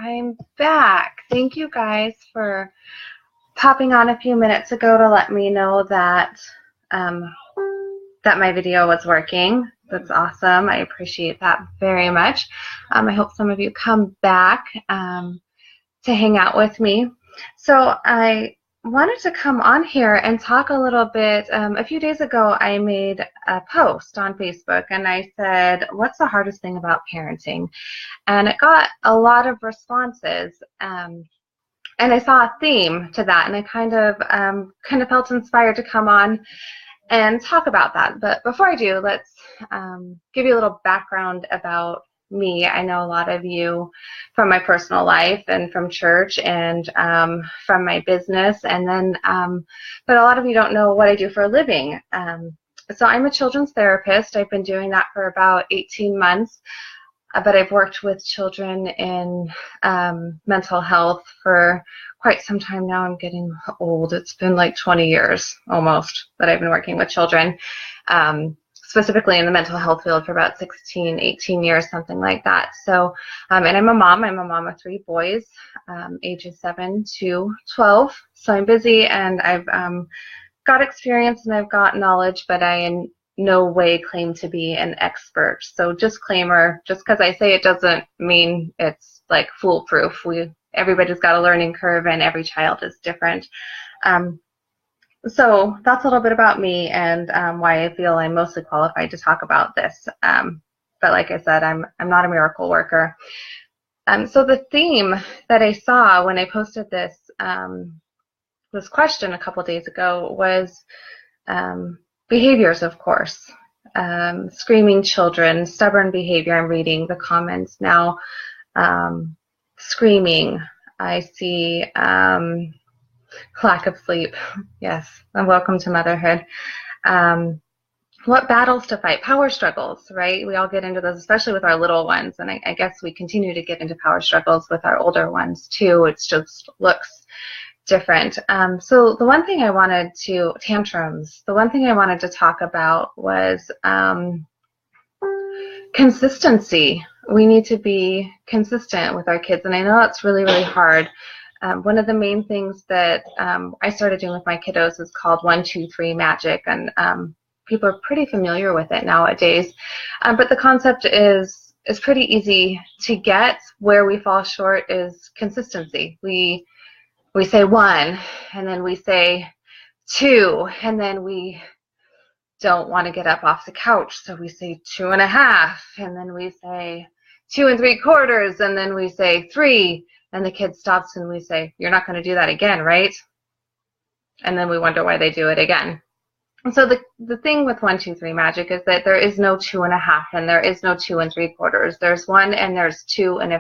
I'm back. Thank you guys for popping on a few minutes ago to let me know that that my video was working. That's awesome. I appreciate that very much. I hope some of you come back to hang out with me. So I wanted to come on here and talk a little bit. A few days ago, I made a post on Facebook and I said, what's the hardest thing about parenting? And it got a lot of responses. And I saw a theme to that, and I kind of felt inspired to come on and talk about that. But before I do, let's give you a little background about me. I know a lot of you from my personal life and from church and from my business, and then but a lot of you don't know what I do for a living. So I'm a children's therapist. I've been doing that for about 18 months, but I've worked with children in mental health for quite some time now. I'm getting old. It's been like 20 years almost that I've been working with children. Specifically in the mental health field for about 16, 18 years, something like that. So, and I'm a mom. I'm a mom of 3 boys, ages 7 to 12. So I'm busy, and I've got experience and I've got knowledge, but I in no way claim to be an expert. So disclaimer, just because I say it doesn't mean it's like foolproof. Everybody's got a learning curve, and every child is different. So that's a little bit about me and why I feel I'm mostly qualified to talk about this. But like I said, I'm not a miracle worker. So the theme that I saw when I posted this this question a couple days ago was behaviors, of course. Screaming children, stubborn behavior. I'm reading the comments now. Screaming. I see lack of sleep. Yes, and welcome to motherhood. What battles to fight? Power struggles, right? We all get into those, especially with our little ones, and I guess we continue to get into power struggles with our older ones too. It just looks different. So the one thing I wanted to, tantrums, the one thing I wanted to talk about was consistency. We need to be consistent with our kids, and I know it's really, really hard. One of the main things that I started doing with my kiddos is called 1, 2, 3 magic, and people are pretty familiar with it nowadays. But the concept is pretty easy to get. Where we fall short is consistency. We say 1, and then we say 2, and then we don't want to get up off the couch, so we say 2.5, and then we say 2 3/4, and then we say 3. And the kid stops and we say, you're not going to do that again, right? And then we wonder why they do it again. And so the thing with 1, 2, 3 magic is that there is no 2.5 and there is no 2 3/4. There's 1 and there's 2. And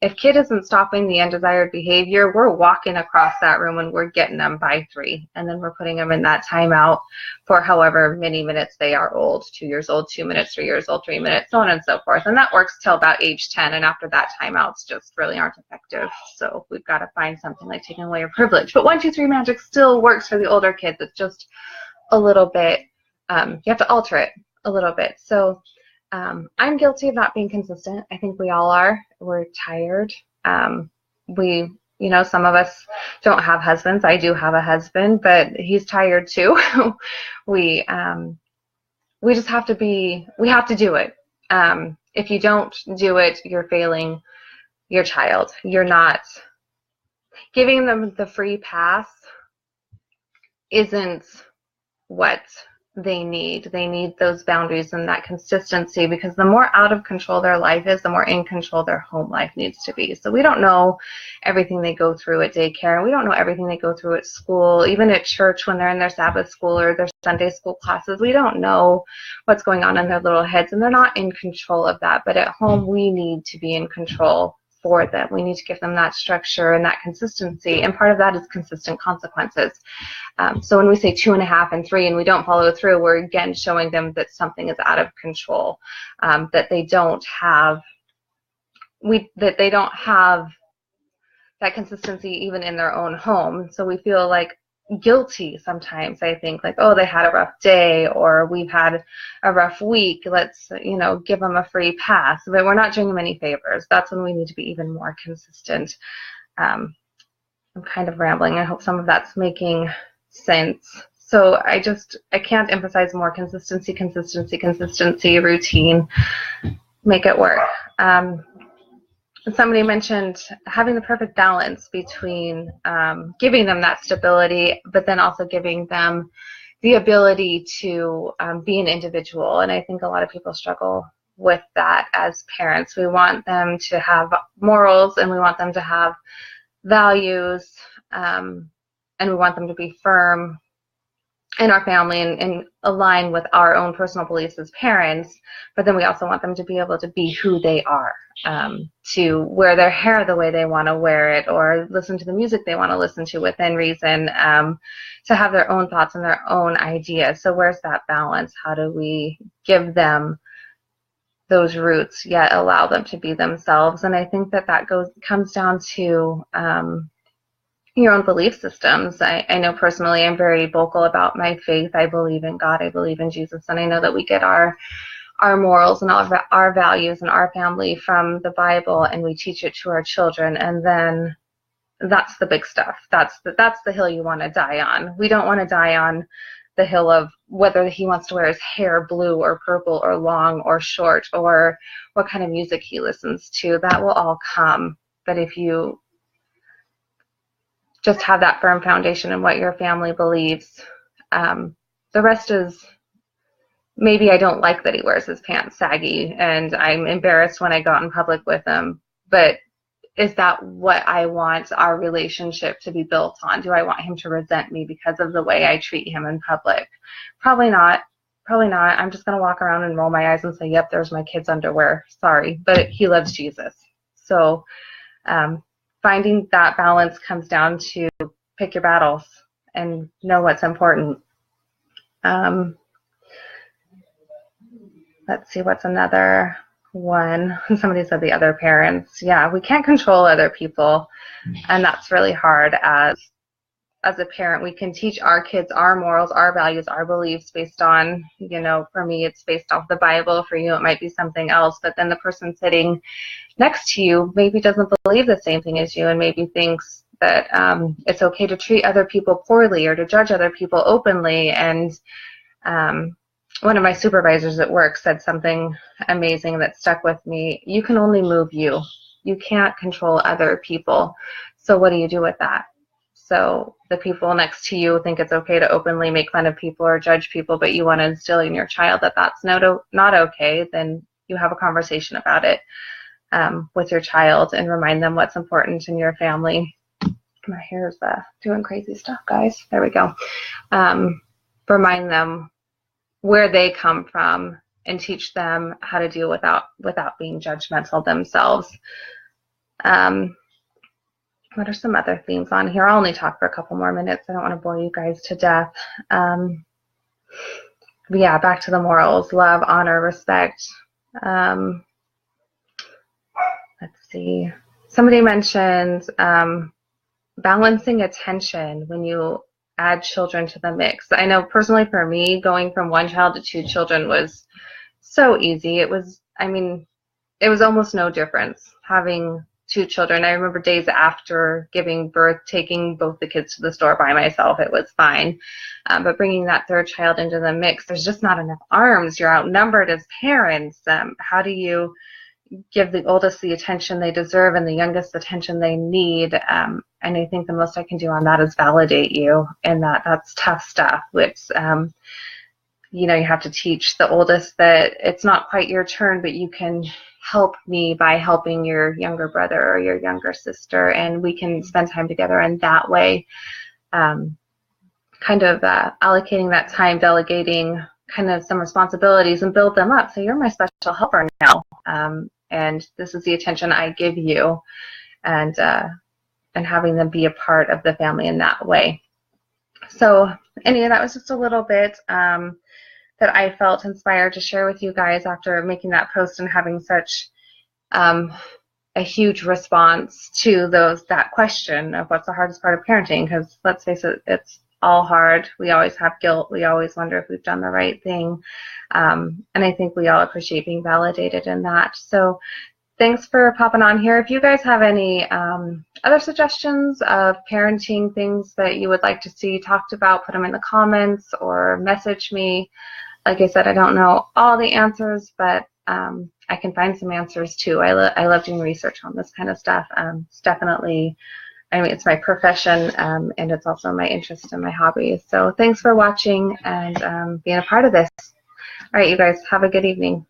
if kid isn't stopping the undesired behavior, we're walking across that room and we're getting them by 3. And then we're putting them in that timeout for however many minutes they are old, 2 years old, 2 minutes, 3 years old, 3 minutes, so on and so forth. And that works till about age 10. And after that, timeouts just really aren't effective. So we've got to find something like taking away your privilege. But 1, 2, 3 magic still works for the older kids. It's just a little bit, you have to alter it a little bit. So I'm guilty of not being consistent. I think we all are. We're tired. Some of us don't have husbands. I do have a husband, but he's tired too. we just have to we have to do it. If you don't do it, you're failing your child. You're not giving them the free pass isn't what they need. They need those boundaries and that consistency, because the more out of control their life is, the more in control their home life needs to be. So we don't know everything they go through at daycare, and we don't know everything they go through at school, even at church when they're in their Sabbath school or their Sunday school classes. We don't know what's going on in their little heads, and they're not in control of that. But at home, we need to be in control for them. We need to give them that structure and that consistency, and part of that is consistent consequences. So when we say 2.5 and 3 and we don't follow through, we're again showing them that something is out of control, that they don't have that consistency even in their own home. So we feel like guilty sometimes. I think like, oh, they had a rough day, or we've had a rough week. Let's, give them a free pass. But we're not doing them any favors. That's when we need to be even more consistent. I'm kind of rambling. I hope some of that's making sense. So I can't emphasize more consistency, routine, make it work. Somebody mentioned having the perfect balance between giving them that stability, but then also giving them the ability to be an individual. And I think a lot of people struggle with that as parents. We want them to have morals, and we want them to have values, and we want them to be firm in our family and align with our own personal beliefs as parents, but then we also want them to be able to be who they are, to wear their hair the way they want to wear it, or listen to the music they want to listen to within reason, to have their own thoughts and their own ideas. So where's that balance? How do we give them those roots yet allow them to be themselves? And I think that comes down to your own belief systems. I know personally I'm very vocal about my faith. I believe in God. I believe in Jesus. And I know that we get our morals and all of our values and our family from the Bible, and we teach it to our children. And then that's the big stuff. That's the hill you want to die on. We don't want to die on the hill of whether he wants to wear his hair blue or purple or long or short, or what kind of music he listens to. That will all come. But if you just have that firm foundation in what your family believes, the rest is, maybe I don't like that he wears his pants saggy and I'm embarrassed when I go out in public with him, but is that what I want our relationship to be built on? Do I want him to resent me because of the way I treat him in public? Probably not. I'm just going to walk around and roll my eyes and say, yep, there's my kid's underwear. Sorry, but he loves Jesus. So finding that balance comes down to pick your battles and know what's important. Let's see, what's another one? Somebody said the other parents. Yeah, we can't control other people, and that's really hard as a parent. We can teach our kids our morals, our values, our beliefs based on, for me, it's based off the Bible. For you, it might be something else. But then the person sitting next to you maybe doesn't believe the same thing as you, and maybe thinks that it's okay to treat other people poorly or to judge other people openly. And one of my supervisors at work said something amazing that stuck with me. You can only move you. You can't control other people. So what do you do with that? So the people next to you think it's okay to openly make fun of people or judge people, but you want to instill in your child that that's not okay, then you have a conversation about it with your child and remind them what's important in your family. My hair is doing crazy stuff, guys. There we go. Remind them where they come from and teach them how to deal without being judgmental themselves. What are some other themes on here? I'll only talk for a couple more minutes. I don't want to bore you guys to death. But yeah, back to the morals: love, honor, respect. Let's see. Somebody mentioned balancing attention when you add children to the mix. I know personally for me, going from one child to two children was so easy. It was almost no difference having two children. I remember days after giving birth, taking both the kids to the store by myself. It was fine. But bringing that third child into the mix, there's just not enough arms. You're outnumbered as parents. How do you give the oldest the attention they deserve and the youngest the attention they need? And I think the most I can do on that is validate you, and that's tough stuff. It's you have to teach the oldest that it's not quite your turn, but you can help me by helping your younger brother or your younger sister, and we can spend time together in that way. Kind of allocating that time, delegating kind of some responsibilities and build them up. So you're my special helper now, and this is the attention I give you, and having them be a part of the family in that way. So anyway, that was just a little bit that I felt inspired to share with you guys after making that post and having such a huge response to that question of what's the hardest part of parenting, because let's face it, all hard. We always have guilt. We always wonder if we've done the right thing. And I think we all appreciate being validated in that. So thanks for popping on here. If you guys have any other suggestions of parenting things that you would like to see talked about, put them in the comments or message me. Like I said, I don't know all the answers, but I can find some answers too. I love doing research on this kind of stuff. It's definitely, I mean, it's my profession, and it's also my interest and my hobby. So thanks for watching and being a part of this. All right, you guys, have a good evening.